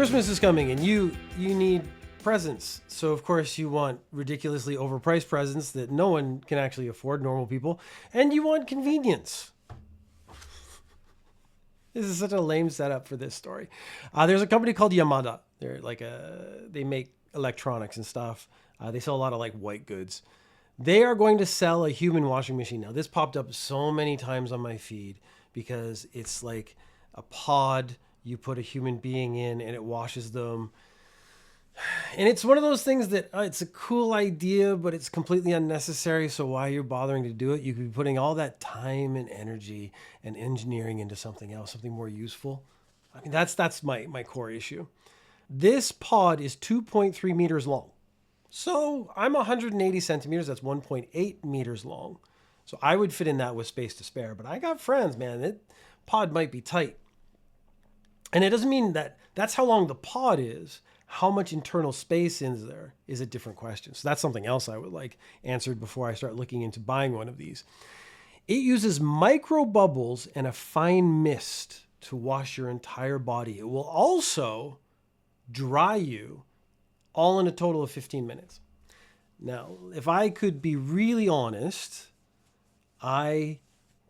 Christmas is coming and you need presents. So of course you want ridiculously overpriced presents that no one can actually afford, normal people, and you want convenience. This is such a lame setup for this story. There's a company called Yamada. They make electronics and stuff. They sell a lot of like white goods. They are going to sell a human washing machine. Now this popped up so many times on my feed because it's like a pod. You put a human being in and it washes them. And it's one of those things that it's a cool idea, but it's completely unnecessary. So why you're bothering to do it? You could be putting all that time and energy and engineering into something else, something more useful. I mean, that's my core issue. This pod is 2.3 meters long. So I'm 180 centimeters. That's 1.8 meters long. So I would fit in that with space to spare. But I got friends, man. That pod might be tight. And it doesn't mean that that's how long the pod is. How much internal space is there is a different question. So that's something else I would like answered before I start looking into buying one of these. It uses micro bubbles and a fine mist to wash your entire body. It will also dry you all in a total of 15 minutes. Now, if I could be really honest, I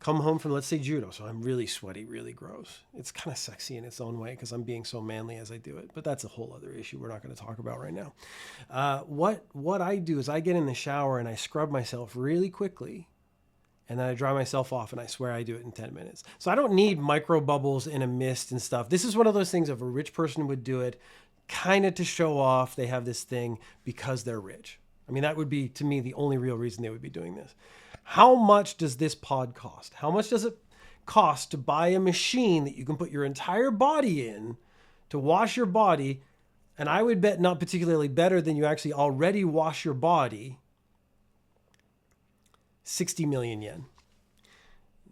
come home from, let's say, judo. So I'm really sweaty, really gross. It's kind of sexy in its own way because I'm being so manly as I do it. But that's a whole other issue we're not going to talk about right now. What I do is I get in the shower and I scrub myself really quickly. And then I dry myself off, and I swear I do it in 10 minutes. So I don't need micro bubbles in a mist and stuff. This is one of those things if a rich person would do it kind of to show off they have this thing because they're rich. I mean, that would be, to me, the only real reason they would be doing this. How much does this pod cost? How much does it cost to buy a machine that you can put your entire body in to wash your body? And I would bet not particularly better than you actually already wash your body. 60 million yen.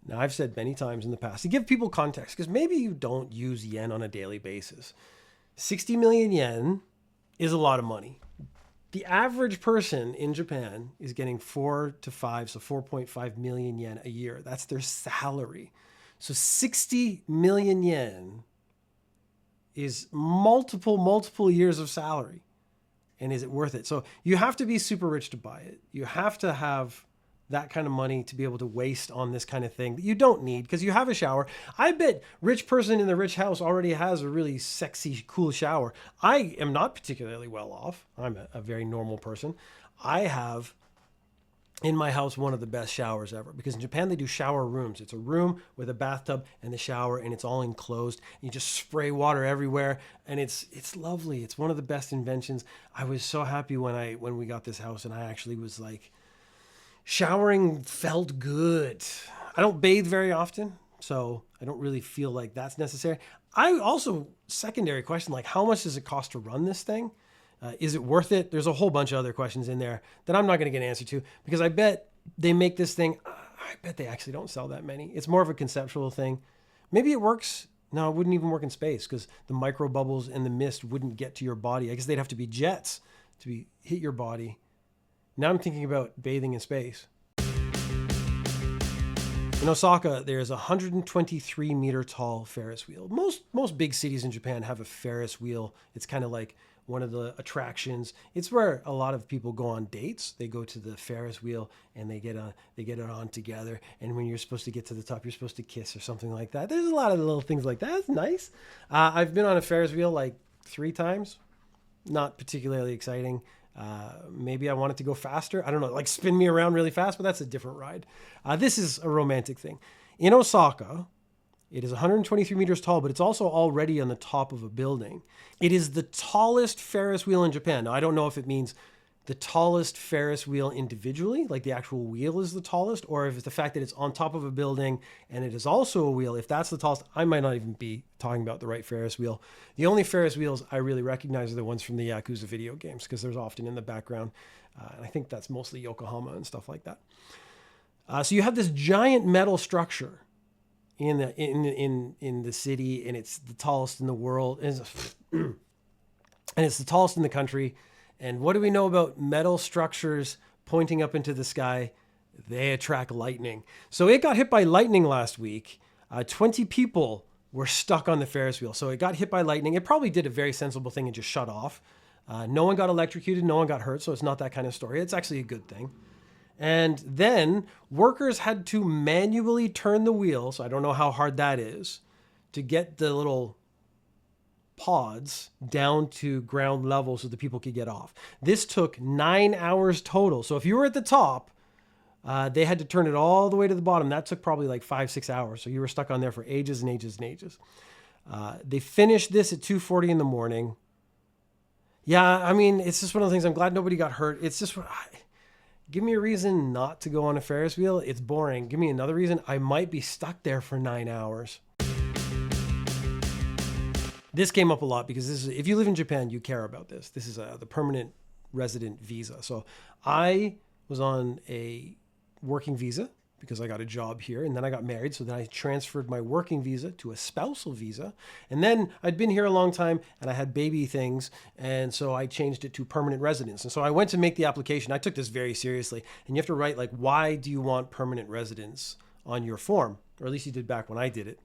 Now, I've said many times in the past to give people context, because maybe you don't use yen on a daily basis. 60 million yen is a lot of money. The average person in Japan is getting 4 to 5, so 4.5 million yen a year. That's their salary. So 60 million yen is multiple years of salary. And is it worth it? So you have to be super rich to buy it. You have to have that kind of money to be able to waste on this kind of thing that you don't need because you have a shower. I bet rich person in the rich house already has a really sexy, cool shower. I am not particularly well off. I'm a very normal person. I have in my house one of the best showers ever because in Japan they do shower rooms. It's a room with a bathtub and the shower and it's all enclosed. You just spray water everywhere and it's lovely. It's one of the best inventions. I was so happy when we got this house and I actually was like, showering felt good. I don't bathe very often, so I don't really feel like that's necessary. I also, secondary question, like how much does it cost to run this thing? Is it worth it? There's a whole bunch of other questions in there that I'm not going to get an answer to because I bet they make this thing. I bet they actually don't sell that many. It's more of a conceptual thing. Maybe it works. No, it wouldn't even work in space because the micro bubbles and the mist wouldn't get to your body. I guess they'd have to be jets to hit your body. Now I'm thinking about bathing in space. In Osaka, there's a 123 meter tall Ferris wheel. Most big cities in Japan have a Ferris wheel. It's kind of like one of the attractions. It's where a lot of people go on dates. They go to the Ferris wheel and they get it on together. And when you're supposed to get to the top, you're supposed to kiss or something like that. There's a lot of little things like that. It's nice. I've been on a Ferris wheel like 3 times. Not particularly exciting. Maybe I want it to go faster. I don't know, like spin me around really fast, but that's a different ride. This is a romantic thing. In Osaka, it is 123 meters tall, but it's also already on the top of a building. It is the tallest Ferris wheel in Japan. Now, I don't know if it means the tallest Ferris wheel individually, like the actual wheel is the tallest, or if it's the fact that it's on top of a building and it is also a wheel. If that's the tallest, I might not even be talking about the right Ferris wheel. The only Ferris wheels I really recognize are the ones from the Yakuza video games because there's often in the background. And I think that's mostly Yokohama and stuff like that. So you have this giant metal structure in the city, and it's the tallest in the world, and it's the tallest in the country. And what do we know about metal structures pointing up into the sky? They attract lightning. So it got hit by lightning last week. 20 people were stuck on the Ferris wheel. So it got hit by lightning. It probably did a very sensible thing and just shut off. No one got electrocuted. No one got hurt. So it's not that kind of story. It's actually a good thing. And then workers had to manually turn the wheel. So I don't know how hard that is to get the little pods down to ground level so the people could get off. This took 9 hours total. So if you were at the top, they had to turn it all the way to the bottom. That took probably like 5-6 hours. So you were stuck on there for ages and ages and ages. They finished this at 2:40 in the morning. Yeah, I mean, it's just one of the things. I'm glad nobody got hurt. It's just, give me a reason not to go on a Ferris wheel. It's boring. Give me another reason. I might be stuck there for 9 hours. This came up a lot because this is, if you live in Japan, you care about this. This is the permanent resident visa. So I was on a working visa because I got a job here, and then I got married. So then I transferred my working visa to a spousal visa. And then I'd been here a long time and I had baby things. And so I changed it to permanent residence. And so I went to make the application. I took this very seriously. And you have to write, like, why do you want permanent residence on your form? Or at least you did back when I did it.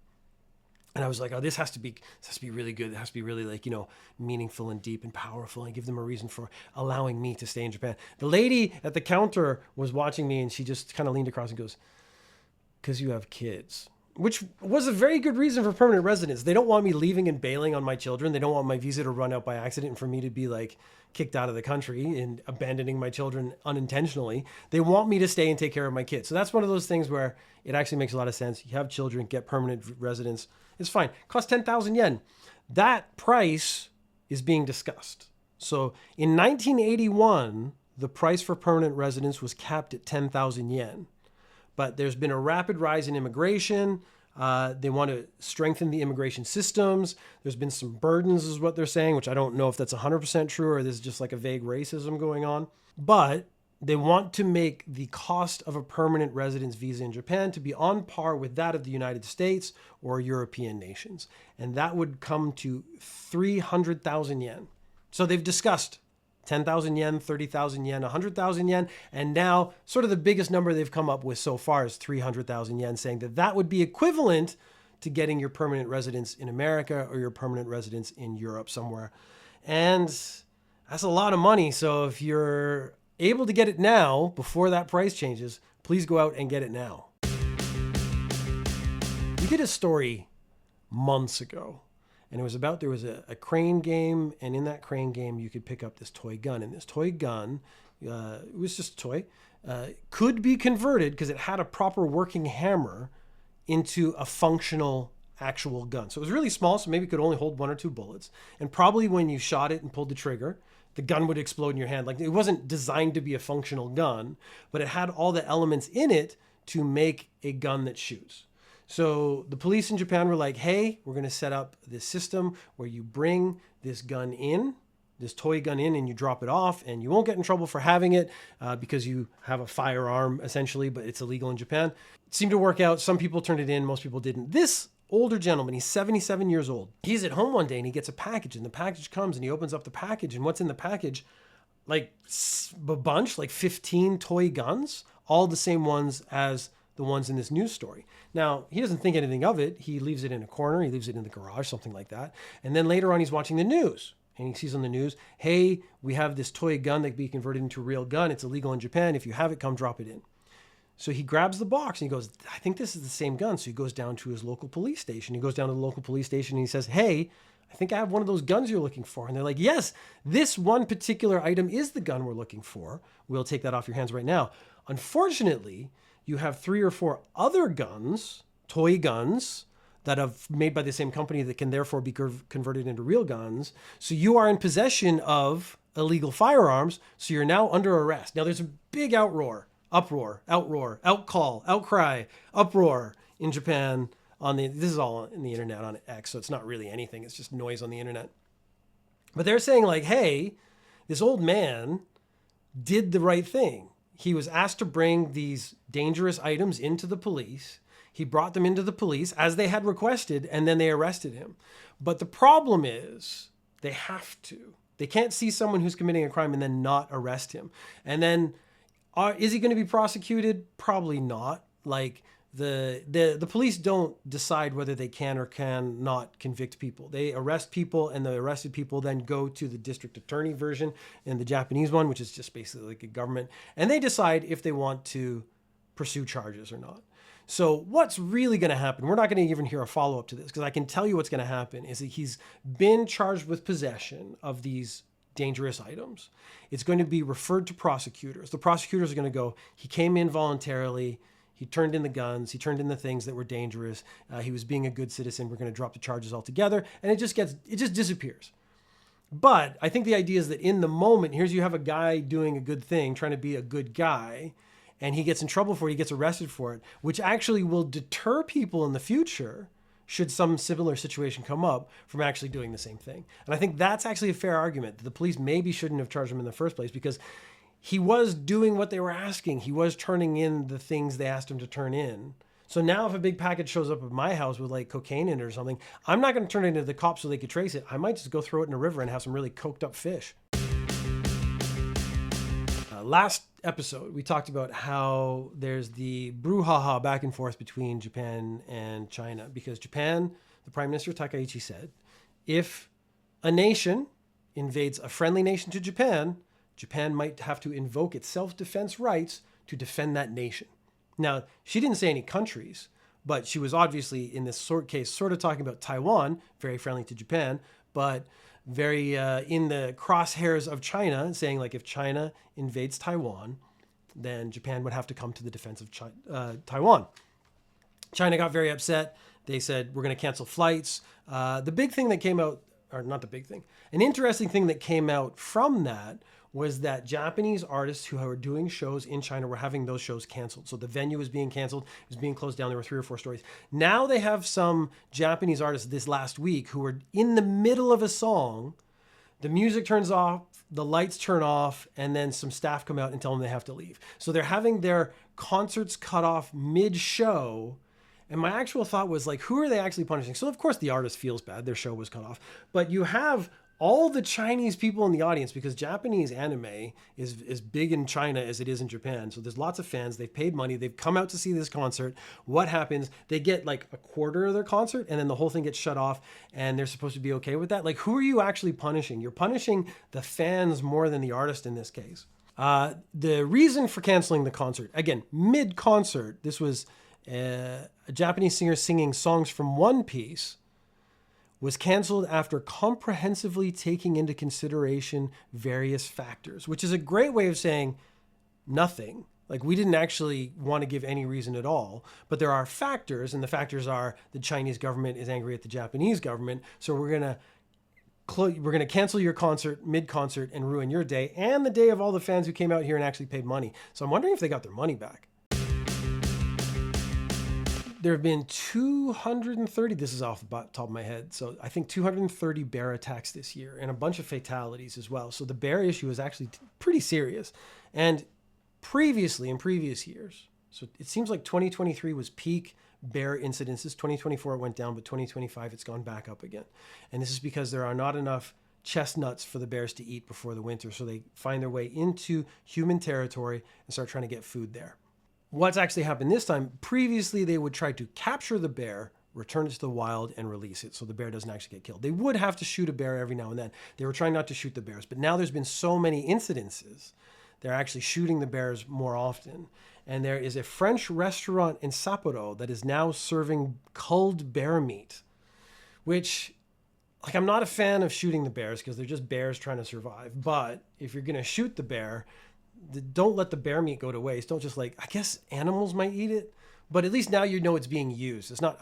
And I was like, oh, this has to be really good. It has to be really, like, meaningful and deep and powerful, and give them a reason for allowing me to stay in Japan. The lady at the counter was watching me, and she just kind of leaned across and goes, because you have kids, which was a very good reason for permanent residence. They don't want me leaving and bailing on my children. They don't want my visa to run out by accident and for me to be like kicked out of the country and abandoning my children unintentionally. They want me to stay and take care of my kids. So that's one of those things where it actually makes a lot of sense. You have children, get permanent residence. It's fine. Cost 10,000 yen. That price is being discussed. So in 1981, the price for permanent residence was capped at 10,000 yen. But there's been a rapid rise in immigration. They want to strengthen the immigration systems. There's been some burdens is what they're saying, which I don't know if that's 100% true or this is just like a vague racism going on. But they want to make the cost of a permanent residence visa in Japan to be on par with that of the United States or European nations. And that would come to 300,000 yen. So they've discussed 10,000 yen, 30,000 yen, 100,000 yen. And now sort of the biggest number they've come up with so far is 300,000 yen, saying that that would be equivalent to getting your permanent residence in America or your permanent residence in Europe somewhere. And that's a lot of money. So if you're able to get it now before that price changes, please go out and get it now. We did a story months ago. And it was about, there was a crane game, and in that crane game, you could pick up this toy gun. And this toy gun, it was just a toy, could be converted, because it had a proper working hammer, into a functional actual gun. So it was really small, so maybe it could only hold 1 or 2 bullets. And probably when you shot it and pulled the trigger, the gun would explode in your hand. Like, it wasn't designed to be a functional gun, but it had all the elements in it to make a gun that shoots. So the police in Japan were like, hey, we're going to set up this system where you bring this gun in, this toy gun in, and you drop it off, and you won't get in trouble for having it because you have a firearm, essentially, but it's illegal in Japan. It seemed to work out. Some people turned it in. Most people didn't. This older gentleman, he's 77 years old. He's at home one day, and he gets a package, and the package comes, and he opens up the package, and what's in the package? Like a bunch, like 15 toy guns, all the same ones as the ones in this news story. Now, he doesn't think anything of it. He leaves it in a corner. He leaves it in the garage, something like that. And then later on, he's watching the news. And he sees on the news, hey, we have this toy gun that can be converted into a real gun. It's illegal in Japan. If you have it, come drop it in. So he grabs the box and he goes, I think this is the same gun. So he goes down to his local police station. He goes down to the local police station and he says, hey, I think I have one of those guns you're looking for. And they're like, yes, this one particular item is the gun we're looking for. We'll take that off your hands right now. Unfortunately, you have 3 or 4 other guns, toy guns, that are made by the same company that can therefore be converted into real guns. So you are in possession of illegal firearms. So you're now under arrest. Now there's a big uproar in Japan this is all in the internet on X. So it's not really anything. It's just noise on the internet. But they're saying like, hey, this old man did the right thing. He was asked to bring these dangerous items into the police. He brought them into the police as they had requested, and then they arrested him. But the problem is they have to. They can't see someone who's committing a crime and then not arrest him. And then is he going to be prosecuted? Probably not. Like, the police don't decide whether they can or can not convict people. They arrest people, and the arrested people then go to the district attorney version in the Japanese one, which is just basically like a government, and they decide if they want to pursue charges or not. So what's really going to happen, we're not going to even hear a follow-up to this, because I can tell you what's going to happen is that he's been charged with possession of these dangerous items. It's going to be referred to prosecutors. The prosecutors are going to go, he came in voluntarily, he turned in the guns, he turned in the things that were dangerous, he was being a good citizen, we're going to drop the charges altogether, and it just disappears. But I think the idea is that in the moment, here's you have a guy doing a good thing, trying to be a good guy, and he gets in trouble for it, he gets arrested for it, which actually will deter people in the future, should some similar situation come up, from actually doing the same thing. And I think that's actually a fair argument, that the police maybe shouldn't have charged him in the first place, because he was doing what they were asking. He was turning in the things they asked him to turn in. So now if a big package shows up at my house with like cocaine in it or something, I'm not going to turn it into the cops so they could trace it. I might just go throw it in a river and have some really coked up fish. Last episode, we talked about how there's the brouhaha back and forth between Japan and China, because Japan, the Prime Minister Takaichi said, if a nation invades a friendly nation to Japan, Japan might have to invoke its self-defense rights to defend that nation. Now, she didn't say any countries, but she was obviously in this case sort of talking about Taiwan, very friendly to Japan, but very in the crosshairs of China, saying like if China invades Taiwan, then Japan would have to come to the defense of Taiwan. China got very upset. They said, we're going to cancel flights. The big thing that came out, or not the big thing, an interesting thing that came out from that was that Japanese artists who were doing shows in China were having those shows canceled. So the venue was being canceled, it was being closed down. There were 3 or 4 stories. Now they have some Japanese artists this last week who were in the middle of a song. The music turns off, the lights turn off, and then some staff come out and tell them they have to leave. So they're having their concerts cut off mid-show. And my actual thought was like, who are they actually punishing? So of course the artist feels bad, their show was cut off. But you have all the Chinese people in the audience, because Japanese anime is as big in China as it is in Japan. So there's lots of fans. They've paid money. They've come out to see this concert. What happens? They get like a quarter of their concert, and then the whole thing gets shut off, and they're supposed to be okay with that. Like, who are you actually punishing? You're punishing the fans more than the artist in this case. The reason for canceling the concert, again, mid-concert, this was a Japanese singer singing songs from One Piece, was canceled after comprehensively taking into consideration various factors, which is a great way of saying nothing. Like, we didn't actually want to give any reason at all, but there are factors, and the factors are the Chinese government is angry at the Japanese government, so we're going to cancel your concert mid-concert and ruin your day and the day of all the fans who came out here and actually paid money. So I'm wondering if they got their money back. There have been 230, this is off the top of my head, so I think 230 bear attacks this year and a bunch of fatalities as well. So the bear issue is actually pretty serious. And previously, in previous years, so it seems like 2023 was peak bear incidences. 2024 it went down, but 2025 it's gone back up again. And this is because there are not enough chestnuts for the bears to eat before the winter, so they find their way into human territory and start trying to get food there. What's actually happened this time, previously they would try to capture the bear, return it to the wild, and release it so the bear doesn't actually get killed. They would have to shoot a bear every now and then. They were trying not to shoot the bears, but now there's been so many incidences, they're actually shooting the bears more often. And there is a French restaurant in Sapporo that is now serving culled bear meat, which, like, I'm not a fan of shooting the bears because they're just bears trying to survive. But if you're going to shoot the bear, don't let the bear meat go to waste. Don't just I guess animals might eat it, but at least now you know it's being used. It's not,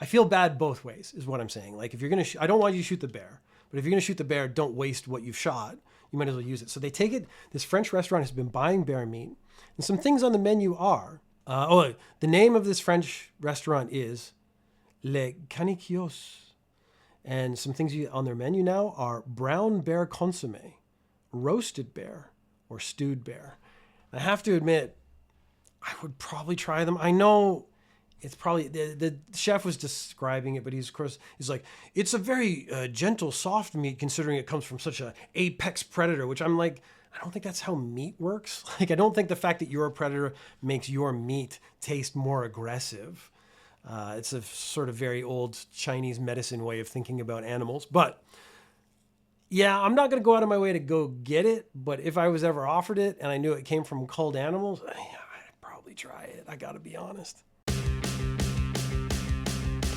I feel bad both ways is what I'm saying. Like, if you're going to, I don't want you to shoot the bear, but if you're going to shoot the bear, don't waste what you've shot. You might as well use it. So they take it, this French restaurant has been buying bear meat, and some things on the menu are, the name of this French restaurant is Les Caniquios. And some things on their menu now are brown bear consommé, roasted bear, or stewed bear. I have to admit, I would probably try them. I know it's probably, the chef was describing it, but he's like, it's a very gentle, soft meat considering it comes from such a apex predator, which I'm like, I don't think that's how meat works. Like, I don't think the fact that you're a predator makes your meat taste more aggressive. It's a sort of very old Chinese medicine way of thinking about animals. But yeah, I'm not going to go out of my way to go get it. But if I was ever offered it and I knew it came from culled animals, I'd probably try it. I got to be honest.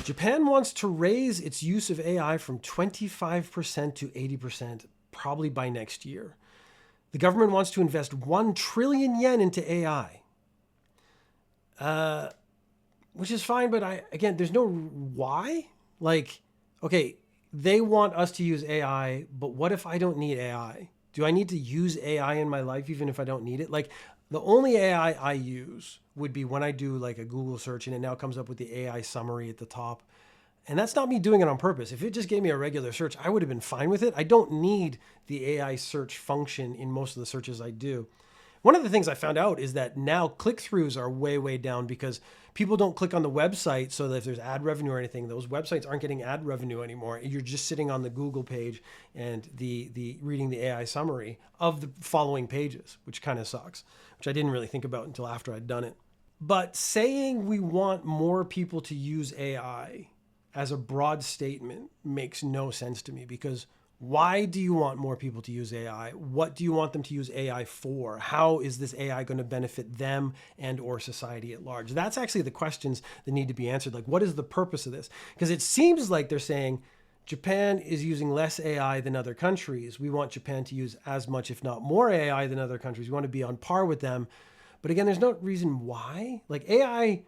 Japan wants to raise its use of AI from 25% to 80%, probably by next year. The government wants to invest 1 trillion yen into AI, which is fine. But again, there's no why. Like, okay, they want us to use AI, but what if I don't need AI? Do I need to use AI in my life even if I don't need it? Like, the only AI I use would be when I do like a Google search and it now comes up with the AI summary at the top. And that's not me doing it on purpose. If it just gave me a regular search, I would have been fine with it. I don't need the AI search function in most of the searches I do. One of the things I found out is that now click-throughs are way, way down because people don't click on the website so that if there's ad revenue or anything, those websites aren't getting ad revenue anymore. You're just sitting on the Google page and the reading the AI summary of the following pages, which kind of sucks, which I didn't really think about until after I'd done it. But saying we want more people to use AI as a broad statement makes no sense to me, because why do you want more people to use AI? What do you want them to use AI for? How is this AI going to benefit them and or society at large? That's actually the questions that need to be answered. Like, what is the purpose of this? Because it seems like they're saying Japan is using less AI than other countries. We want Japan to use as much, if not more AI than other countries. We want to be on par with them. But again, there's no reason why. Like, AI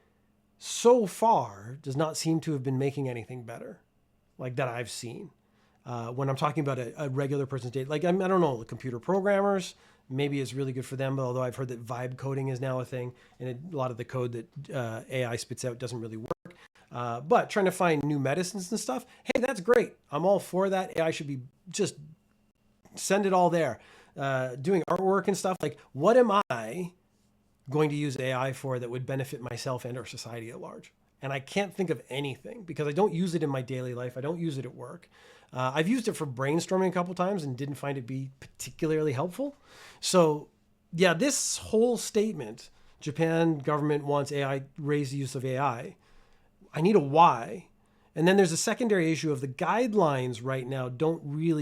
so far does not seem to have been making anything better, like that I've seen. When I'm talking about a regular person's data, like I don't know, the computer programmers, maybe it's really good for them, but although I've heard that vibe coding is now a thing, and a lot of the code that AI spits out doesn't really work. But trying to find new medicines and stuff, hey, that's great. I'm all for that. AI should be just send it all there. Doing artwork and stuff, like what am I going to use AI for that would benefit myself and our society at large? And I can't think of anything because I don't use it in my daily life. I don't use it at work. I've used it for brainstorming a couple times and didn't find it be particularly helpful. So yeah, this whole statement, Japan government wants AI, raise the use of AI. I need a why. And then there's a secondary issue of the guidelines right now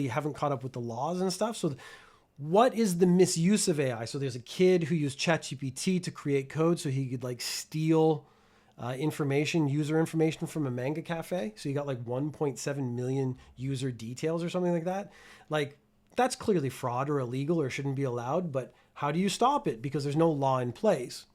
haven't caught up with the laws and stuff. So what is the misuse of AI? So there's a kid who used ChatGPT to create code so he could like steal user information from a manga cafe. So you got like 1.7 million user details or something like that. Like, that's clearly fraud or illegal or shouldn't be allowed, but how do you stop it? Because there's no law in place.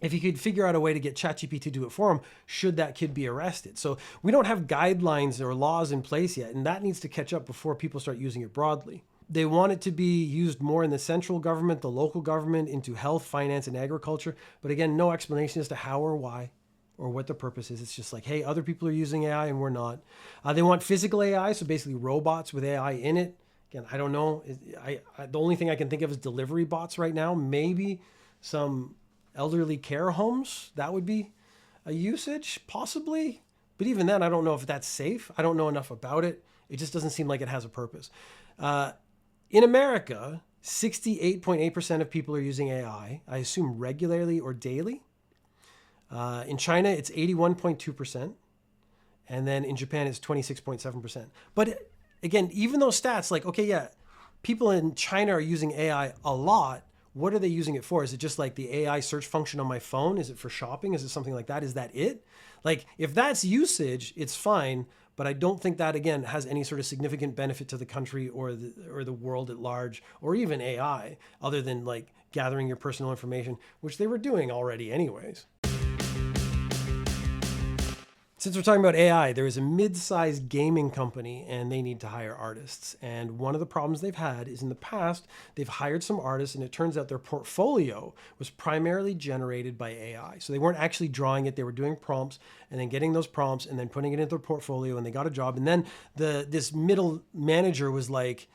If you could figure out a way to get ChatGPT to do it for him, should that kid be arrested? So we don't have guidelines or laws in place yet, and that needs to catch up before people start using it broadly. They want it to be used more in the central government, the local government, into health, finance, and agriculture. But again, no explanation as to how or why or what the purpose is. It's just like, hey, other people are using AI and we're not. They want physical AI, so basically robots with AI in it. Again, I don't know. The only thing I can think of is delivery bots right now. Maybe some elderly care homes. That would be a usage, possibly. But even then, I don't know if that's safe. I don't know enough about it. It just doesn't seem like it has a purpose. In America, 68.8% of people are using AI, I assume regularly or daily. In China, it's 81.2%. And then in Japan, it's 26.7%. But again, even those stats, like, okay, yeah, people in China are using AI a lot. What are they using it for? Is it just like the AI search function on my phone? Is it for shopping? Is it something like that? Is that it? Like, if that's usage, it's fine. But I don't think that, again, has any sort of significant benefit to the country or the world at large, or even AI, other than like gathering your personal information, which they were doing already anyways. Since we're talking about AI, there is a mid-sized gaming company and they need to hire artists. And one of the problems they've had is in the past, they've hired some artists and it turns out their portfolio was primarily generated by AI. So they weren't actually drawing it, they were doing prompts and then getting those prompts and then putting it into their portfolio and they got a job. And then this middle manager was like,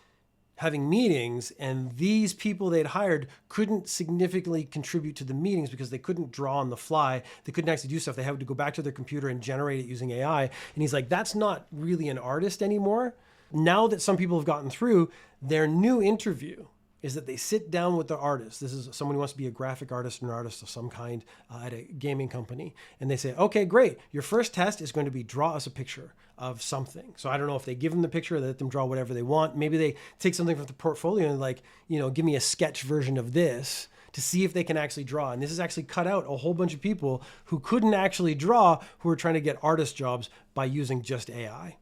having meetings, and these people they'd hired couldn't significantly contribute to the meetings because they couldn't draw on the fly. They couldn't actually do stuff. They had to go back to their computer and generate it using AI. And he's like, that's not really an artist anymore. Now that some people have gotten through, their new interview is that they sit down with the artist. This is someone who wants to be a graphic artist or an artist of some kind at a gaming company. And they say, okay, great. Your first test is going to be draw us a picture of something. So I don't know if they give them the picture, they let them draw whatever they want. Maybe they take something from the portfolio and like, give me a sketch version of this to see if they can actually draw. And this has actually cut out a whole bunch of people who couldn't actually draw, who are trying to get artist jobs by using just AI.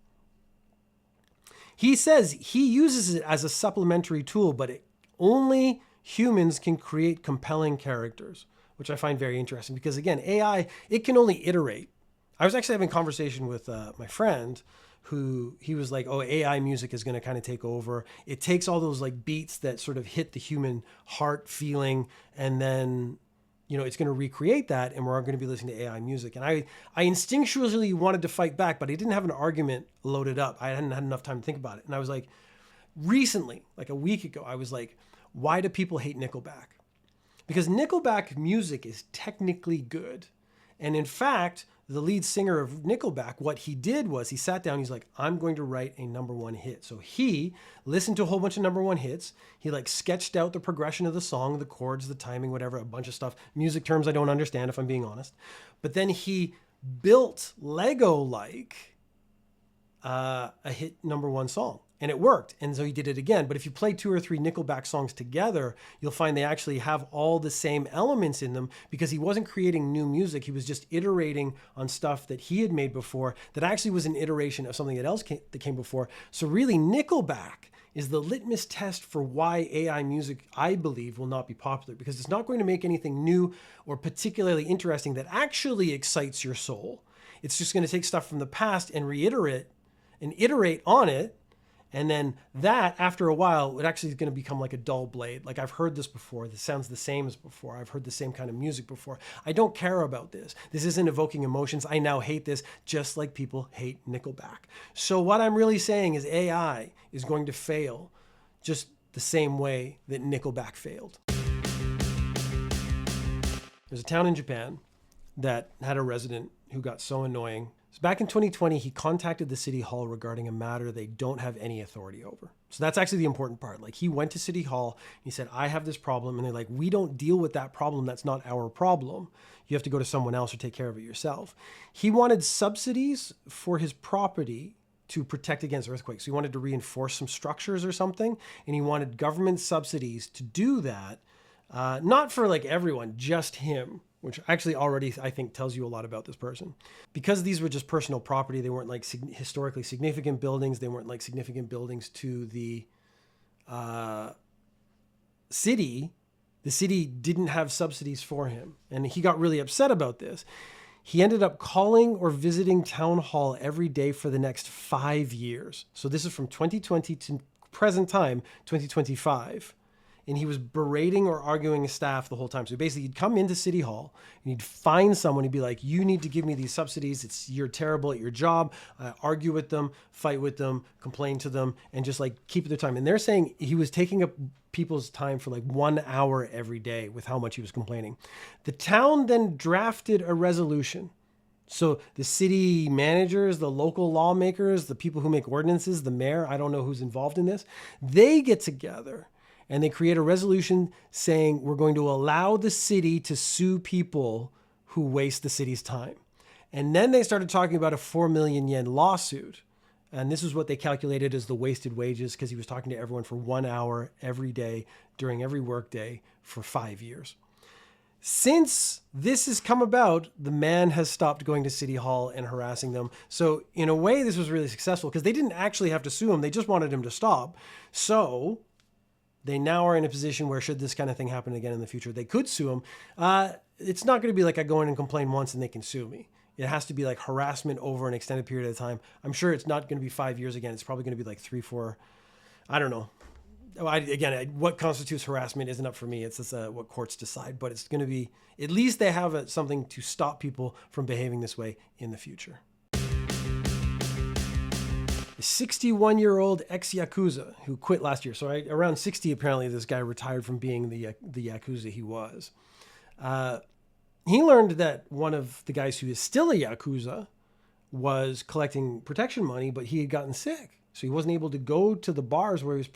He says he uses it as a supplementary tool, but only humans can create compelling characters, which I find very interesting because, again, AI, it can only iterate. I was actually having a conversation with my friend who he was like, oh, AI music is going to kind of take over. It takes all those like beats that sort of hit the human heart feeling, and then it's going to recreate that, and we're going to be listening to AI music. And I instinctually wanted to fight back, but I didn't have an argument loaded up. I hadn't had enough time to think about it. And I was like, recently, like a week ago, I was like, why do people hate Nickelback? Because Nickelback music is technically good. And in fact, the lead singer of Nickelback, what he did was he sat down, he's like, I'm going to write a #1 hit. So he listened to a whole bunch of #1 hits. He like sketched out the progression of the song, the chords, the timing, whatever, a bunch of stuff, music terms I don't understand if I'm being honest. But then he built Lego-like a hit #1 song. And it worked. And so he did it again. But if you play 2 or 3 Nickelback songs together, you'll find they actually have all the same elements in them because he wasn't creating new music. He was just iterating on stuff that he had made before that actually was an iteration of something that came before. So really, Nickelback is the litmus test for why AI music, I believe, will not be popular, because it's not going to make anything new or particularly interesting that actually excites your soul. It's just going to take stuff from the past and iterate on it. And then that, after a while, it actually is going to become like a dull blade. Like, I've heard this before. This sounds the same as before. I've heard the same kind of music before. I don't care about this. This isn't evoking emotions. I now hate this, just like people hate Nickelback. So what I'm really saying is AI is going to fail just the same way that Nickelback failed. There's a town in Japan that had a resident who got so annoying. So back in 2020, he contacted the city hall regarding a matter they don't have any authority over. So that's actually the important part. Like, he went to city hall, he said, I have this problem. And they're like, we don't deal with that problem. That's not our problem. You have to go to someone else or take care of it yourself. He wanted subsidies for his property to protect against earthquakes. So he wanted to reinforce some structures or something. And he wanted government subsidies to do that. Not for like everyone, just him, which actually already, I think, tells you a lot about this person. Because these were just personal property, they weren't like historically significant buildings. They weren't like significant buildings to the city. The city didn't have subsidies for him. And he got really upset about this. He ended up calling or visiting town hall every day for the next 5 years. So this is from 2020 to present time, 2025. And he was berating or arguing his staff the whole time. So basically, he'd come into City Hall and he'd find someone. He'd be like, you need to give me these subsidies. You're terrible at your job. Argue with them, fight with them, complain to them, and just like keep their time. And they're saying he was taking up people's time for like 1 hour every day with how much he was complaining. The town then drafted a resolution. So the city managers, the local lawmakers, the people who make ordinances, the mayor, I don't know who's involved in this, they get together and they create a resolution saying we're going to allow the city to sue people who waste the city's time. And then they started talking about a 4 million yen lawsuit. And this is what they calculated as the wasted wages, because he was talking to everyone for 1 hour every day during every workday for 5 years. Since this has come about, the man has stopped going to City Hall and harassing them. So in a way, this was really successful because they didn't actually have to sue him. They just wanted him to stop. So they now are in a position where, should this kind of thing happen again in the future, they could sue him. It's not going to be like I go in and complain once and they can sue me. It has to be like harassment over an extended period of time. I'm sure it's not going to be 5 years again. It's probably going to be like 3, 4, I don't know. What constitutes harassment isn't up for me. It's just what courts decide. But it's going to be, at least they have something to stop people from behaving this way in the future. A 61-year-old ex-Yakuza who quit last year. So around 60, apparently, this guy retired from being the Yakuza he was. He learned that one of the guys who is still a Yakuza was collecting protection money, but he had gotten sick. So he wasn't able to go to the bars where he was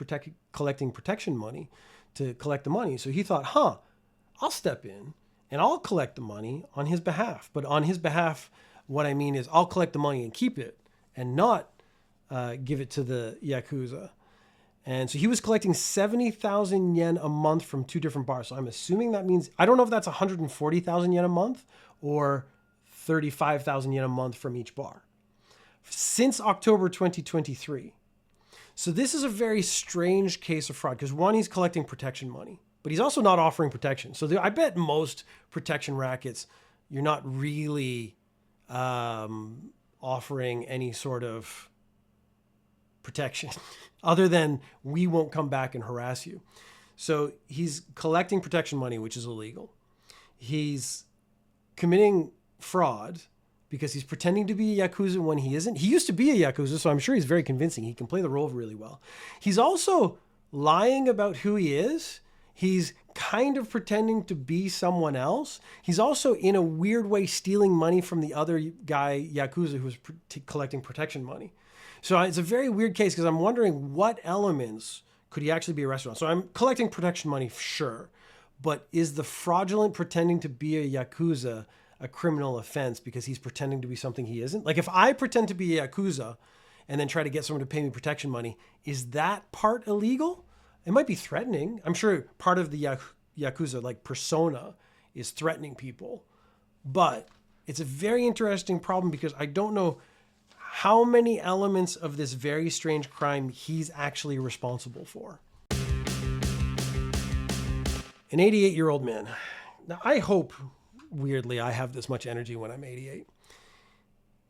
collecting protection money to collect the money. So he thought, I'll step in and I'll collect the money on his behalf. But on his behalf, what I mean is I'll collect the money and keep it and not give it to the Yakuza. And so he was collecting 70,000 yen a month from 2 different bars. So I'm assuming that means, I don't know if that's 140,000 yen a month or 35,000 yen a month from each bar since October 2023. So this is a very strange case of fraud because one, he's collecting protection money, but he's also not offering protection. So I bet most protection rackets, you're not really offering any sort of protection other than we won't come back and harass you. So he's collecting protection money, which is illegal. He's committing fraud because he's pretending to be a Yakuza when he isn't. He used to be a Yakuza, so I'm sure he's very convincing. He can play the role really well. He's also lying about who he is. He's kind of pretending to be someone else. He's also, in a weird way, stealing money from the other guy, Yakuza, who was collecting protection money. So it's a very weird case because I'm wondering what elements could he actually be arrested on. So I'm collecting protection money, sure. But is the fraudulent pretending to be a Yakuza a criminal offense because he's pretending to be something he isn't? Like if I pretend to be a Yakuza and then try to get someone to pay me protection money, is that part illegal? It might be threatening. I'm sure part of the Yakuza like persona is threatening people, but it's a very interesting problem because I don't know how many elements of this very strange crime he's actually responsible for. An 88-year-old man. Now, I hope, weirdly, I have this much energy when I'm 88,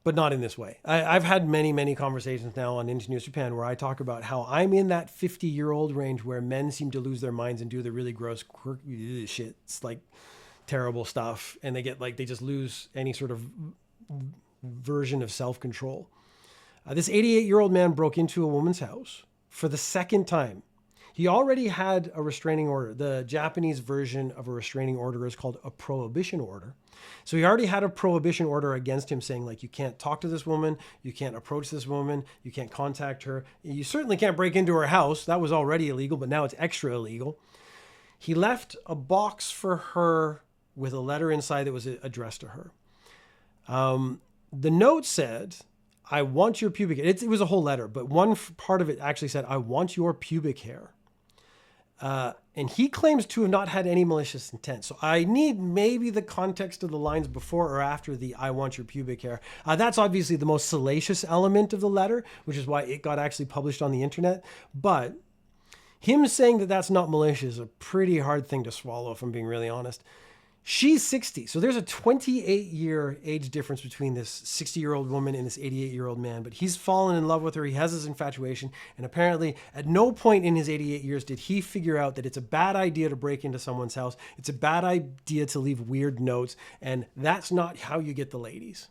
but not in this way. I've had many, many conversations now on Into News Japan where I talk about how I'm in that 50-year-old range where men seem to lose their minds and do the really gross, quirky shit. It's like terrible stuff. And they just lose any sort of version of self-control. This 88-year-old man broke into a woman's house for the second time. He already had a restraining order. The Japanese version of a restraining order is called a prohibition order. So he already had a prohibition order against him saying, like, you can't talk to this woman, you can't approach this woman, you can't contact her, you certainly can't break into her house. That was already illegal, but now it's extra illegal. He left a box for her with a letter inside that was addressed to her. The note said, I want your pubic hair. It was a whole letter, but one part of it actually said, I want your pubic hair. And he claims to have not had any malicious intent. So I need maybe the context of the lines before or after the I want your pubic hair. That's obviously the most salacious element of the letter, which is why it got actually published on the internet. But him saying that that's not malicious is a pretty hard thing to swallow, if I'm being really honest. She's 60. So there's a 28-year age difference between this 60-year-old woman and this 88-year-old man. But he's fallen in love with her. He has his infatuation. And apparently at no point in his 88 years did he figure out that it's a bad idea to break into someone's house. It's a bad idea to leave weird notes. And that's not how you get the ladies.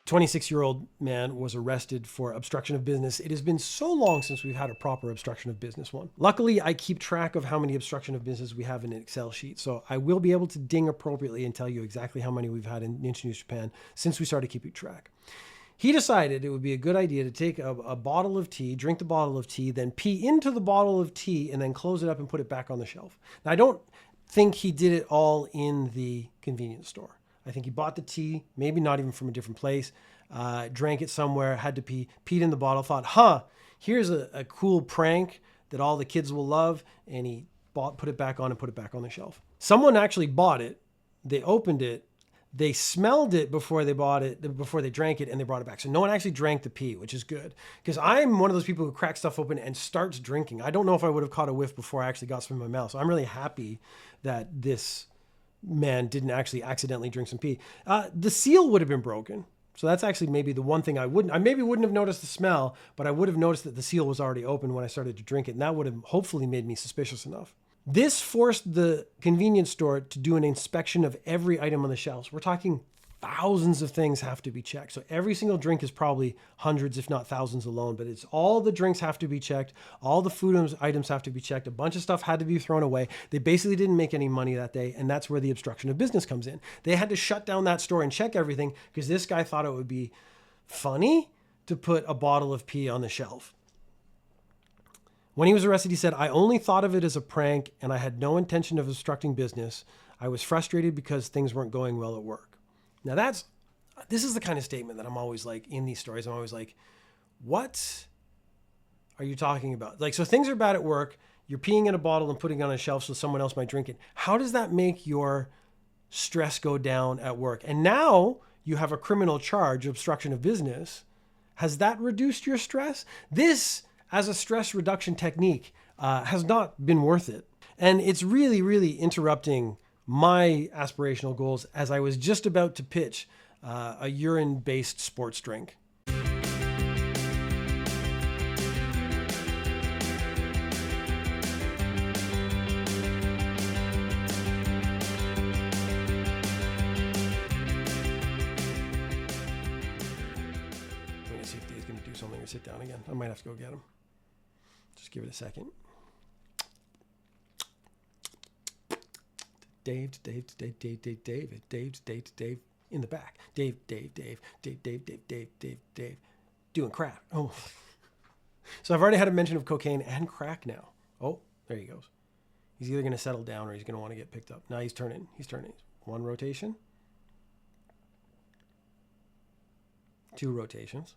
26-year-old man was arrested for obstruction of business. It has been so long since we've had a proper obstruction of business one. Luckily, I keep track of how many obstruction of business we have in an Excel sheet, so I will be able to ding appropriately and tell you exactly how many we've had in Ninja News Japan since we started keeping track. He decided it would be a good idea to take a bottle of tea, drink the bottle of tea, then pee into the bottle of tea, and then close it up and put it back on the shelf. Now, I don't think he did it all in the convenience store. I think he bought the tea, maybe not even from a different place, drank it somewhere, had to pee, peed in the bottle, thought, here's a cool prank that all the kids will love, and he put it back on and put it back on the shelf. Someone actually bought it, they opened it, they smelled it before they bought it, before they drank it, and they brought it back. So no one actually drank the pee, which is good. Because I'm one of those people who cracks stuff open and starts drinking. I don't know if I would have caught a whiff before I actually got some in my mouth. So I'm really happy that this man didn't actually accidentally drink some pee. The seal would have been broken. So that's actually maybe the one thing I maybe wouldn't have noticed the smell, but I would have noticed that the seal was already open when I started to drink it. And that would have hopefully made me suspicious enough. This forced the convenience store to do an inspection of every item on the shelves. We're talking thousands of things have to be checked. So every single drink is probably hundreds, if not thousands alone, but it's all the drinks have to be checked. All the food items have to be checked. A bunch of stuff had to be thrown away. They basically didn't make any money that day. And that's where the obstruction of business comes in. They had to shut down that store and check everything because this guy thought it would be funny to put a bottle of pee on the shelf. When he was arrested, he said, "I only thought of it as a prank and I had no intention of obstructing business. I was frustrated because things weren't going well at work." Now this is the kind of statement that I'm always like, in these stories, I'm always like, what are you talking about? Like, so things are bad at work. You're peeing in a bottle and putting it on a shelf so someone else might drink it. How does that make your stress go down at work? And now you have a criminal charge, obstruction of business. Has that reduced your stress? This, as a stress reduction technique, has not been worth it. And it's really, really interrupting my aspirational goals as I was just about to pitch a urine-based sports drink. Something or sit down again. I might have to go get him. Just give it a second. Dave in the back. Dave, doing crack. Oh. So I've already had a mention of cocaine and crack now. Oh, there he goes. He's either going to settle down or he's going to want to get picked up. Now he's turning. One rotation. Two rotations.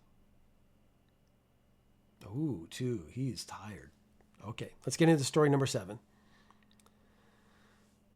Ooh, two. He's tired. Okay, let's get into story number 7.